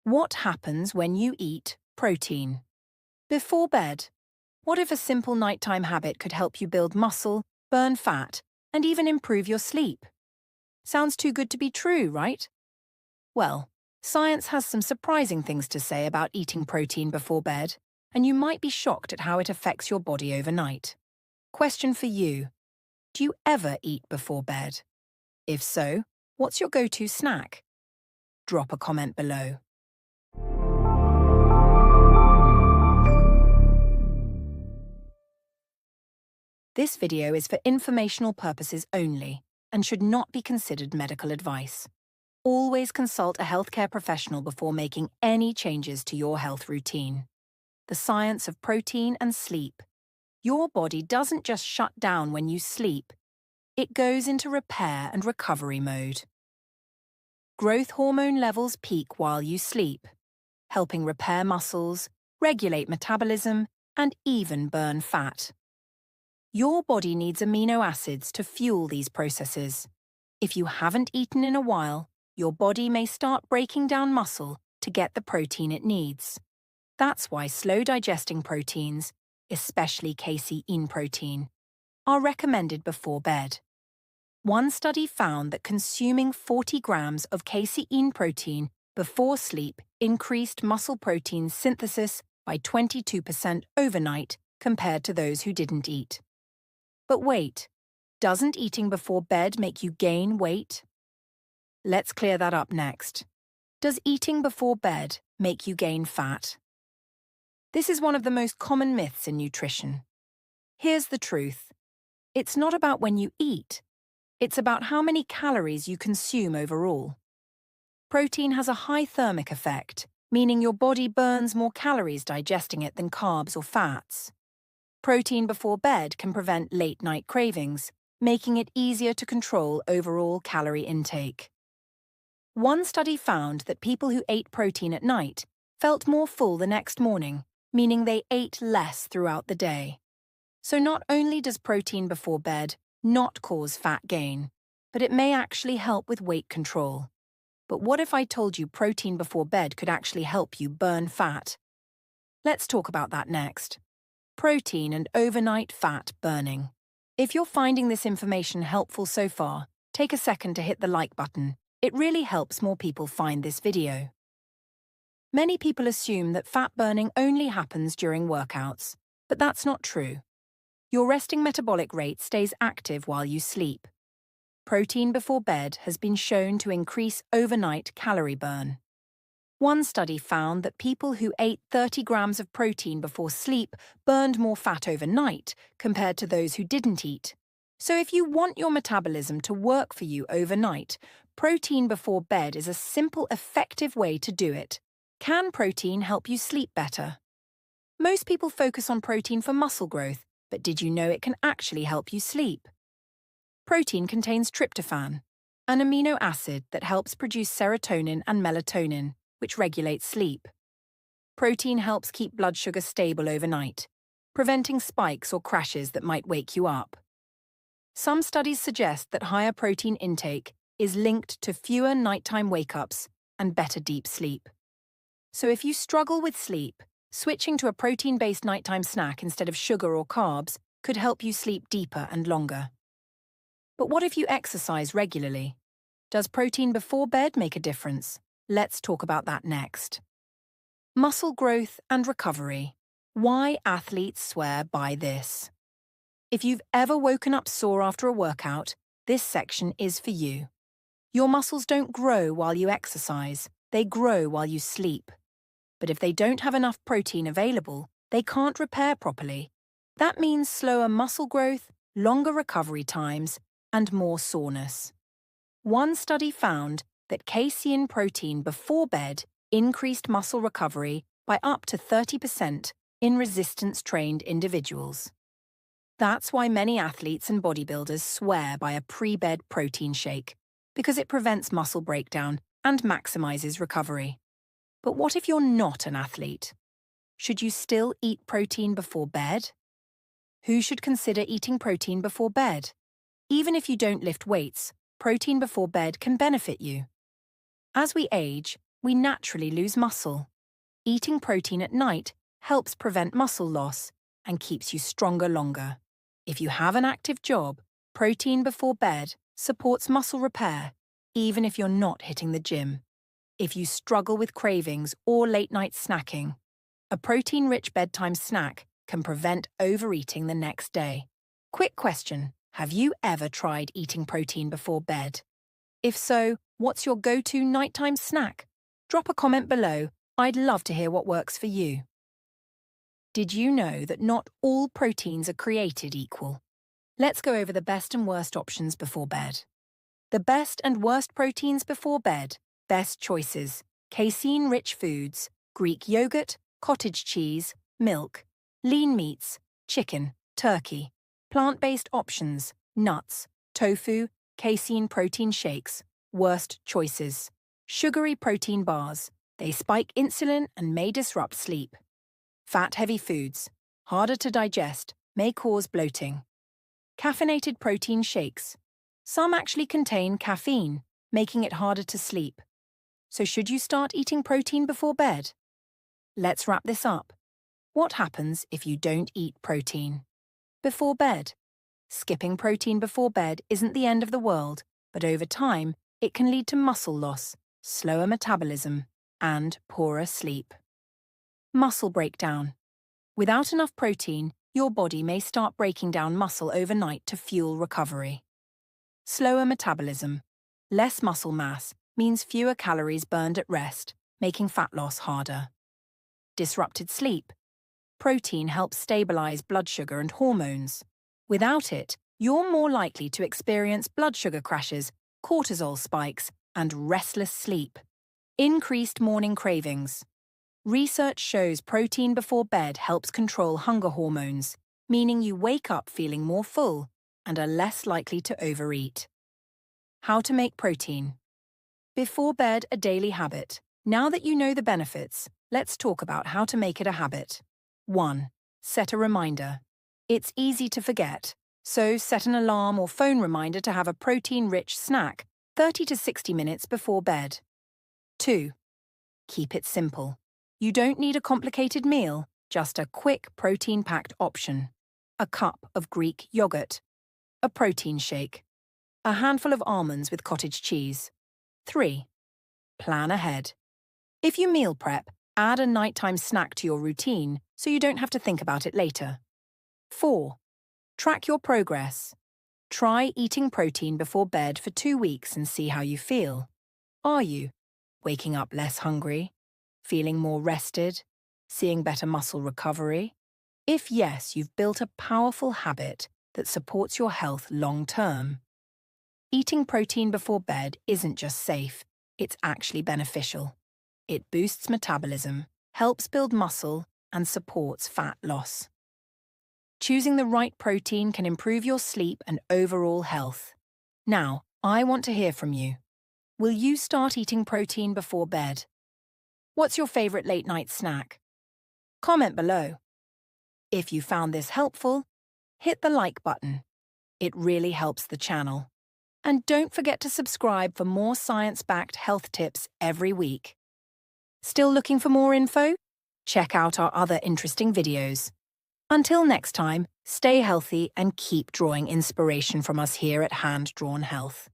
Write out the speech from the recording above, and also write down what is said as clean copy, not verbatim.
What happens when you eat protein? Before bed, what if a simple nighttime habit could help you build muscle, burn fat, and even improve your sleep? Sounds too good to be true, right? Well, science has some surprising things to say about eating protein before bed, and you might be shocked at how it affects your body overnight. Question for you: do you ever eat before bed? If so, what's your go-to snack? Drop a comment below. This video is for informational purposes only and should not be considered medical advice. Always consult a healthcare professional before making any changes to your health routine. The science of protein and sleep. Your body doesn't just shut down when you sleep. It goes into repair and recovery mode. Growth hormone levels peak while you sleep, helping repair muscles, regulate metabolism, and even burn fat. Your body needs amino acids to fuel these processes. If you haven't eaten in a while, your body may start breaking down muscle to get the protein it needs. That's why slow-digesting proteins, especially casein protein, are recommended before bed. One study found that consuming 40 grams of casein protein before sleep increased muscle protein synthesis by 22% overnight compared to those who didn't eat. But wait, doesn't eating before bed make you gain weight? Let's clear that up next. Does eating before bed make you gain fat? This is one of the most common myths in nutrition. Here's the truth. It's not about when you eat. It's about how many calories you consume overall. Protein has a high thermic effect, meaning your body burns more calories digesting it than carbs or fats. Protein before bed can prevent late-night cravings, making it easier to control overall calorie intake. One study found that people who ate protein at night felt more full the next morning, meaning they ate less throughout the day. So not only does protein before bed not cause fat gain, but it may actually help with weight control. But what if I told you protein before bed could actually help you burn fat? Let's talk about that next. Protein and overnight fat burning. If you're finding this information helpful so far, take a second to hit the like button. It really helps more people find this video. Many people assume that fat burning only happens during workouts, but that's not true. Your resting metabolic rate stays active while you sleep. Protein before bed has been shown to increase overnight calorie burn. One study found that people who ate 30 grams of protein before sleep burned more fat overnight compared to those who didn't eat. So if you want your metabolism to work for you overnight, protein before bed is a simple, effective way to do it. Can protein help you sleep better? Most people focus on protein for muscle growth, but did you know it can actually help you sleep? Protein contains tryptophan, an amino acid that helps produce serotonin and melatonin, which regulates sleep. Protein helps keep blood sugar stable overnight, preventing spikes or crashes that might wake you up. Some studies suggest that higher protein intake is linked to fewer nighttime wake-ups and better deep sleep. So if you struggle with sleep, switching to a protein-based nighttime snack instead of sugar or carbs could help you sleep deeper and longer. But what if you exercise regularly? Does protein before bed make a difference? Let's talk about that next. Muscle growth and recovery. Why athletes swear by this. If you've ever woken up sore after a workout, this section is for you. Your muscles don't grow while you exercise, they grow while you sleep. But if they don't have enough protein available, they can't repair properly. That means slower muscle growth, longer recovery times, and more soreness. One study found that casein protein before bed increased muscle recovery by up to 30% in resistance-trained individuals. That's why many athletes and bodybuilders swear by a pre-bed protein shake, because it prevents muscle breakdown and maximizes recovery. But what if you're not an athlete? Should you still eat protein before bed? Who should consider eating protein before bed? Even if you don't lift weights, protein before bed can benefit you. As we age, we naturally lose muscle. Eating protein at night helps prevent muscle loss and keeps you stronger longer. If you have an active job, protein before bed supports muscle repair, even if you're not hitting the gym. If you struggle with cravings or late-night snacking, a protein-rich bedtime snack can prevent overeating the next day. Quick question, have you ever tried eating protein before bed? If so, what's your go-to nighttime snack? Drop a comment below. I'd love to hear what works for you. Did you know that not all proteins are created equal? Let's go over the best and worst options before bed. The best and worst proteins before bed. Best choices: casein-rich foods, Greek yogurt, cottage cheese, milk, lean meats, chicken, turkey, plant-based options, nuts, tofu, casein protein shakes. Worst choices: sugary protein bars. They spike insulin and may disrupt sleep. Fat-heavy foods, harder to digest, may cause bloating. Caffeinated protein shakes. Some actually contain caffeine, making it harder to sleep. So should you start eating protein before bed? Let's wrap this up. What happens if you don't eat protein? Before bed. Skipping protein before bed isn't the end of the world, but over time, it can lead to muscle loss, slower metabolism, and poorer sleep. Muscle breakdown. Without enough protein, your body may start breaking down muscle overnight to fuel recovery. Slower metabolism. Less muscle mass means fewer calories burned at rest, making fat loss harder. Disrupted sleep. Protein helps stabilize blood sugar and hormones. Without it, you're more likely to experience blood sugar crashes, cortisol spikes, and restless sleep. Increased morning cravings. Research shows protein before bed helps control hunger hormones, meaning you wake up feeling more full and are less likely to overeat. How to make protein. Before bed, a daily habit. Now that you know the benefits, let's talk about how to make it a habit. 1. Set a reminder. It's easy to forget, so set an alarm or phone reminder to have a protein-rich snack 30 to 60 minutes before bed. 2. Keep it simple. You don't need a complicated meal, just a quick protein-packed option. A cup of Greek yogurt. A protein shake. A handful of almonds with cottage cheese. 3. Plan ahead. If you meal prep, add a nighttime snack to your routine so you don't have to think about it later. 4. Track your progress. Try eating protein before bed for 2 weeks and see how you feel. Are you waking up less hungry? Feeling more rested? Seeing better muscle recovery? If yes, you've built a powerful habit that supports your health long-term. Eating protein before bed isn't just safe, it's actually beneficial. It boosts metabolism, helps build muscle, and supports fat loss. Choosing the right protein can improve your sleep and overall health. Now, I want to hear from you. Will you start eating protein before bed? What's your favorite late-night snack? Comment below. If you found this helpful, hit the like button. It really helps the channel. And don't forget to subscribe for more science-backed health tips every week. Still looking for more info? Check out our other interesting videos. Until next time, stay healthy and keep drawing inspiration from us here at Hand Drawn Health.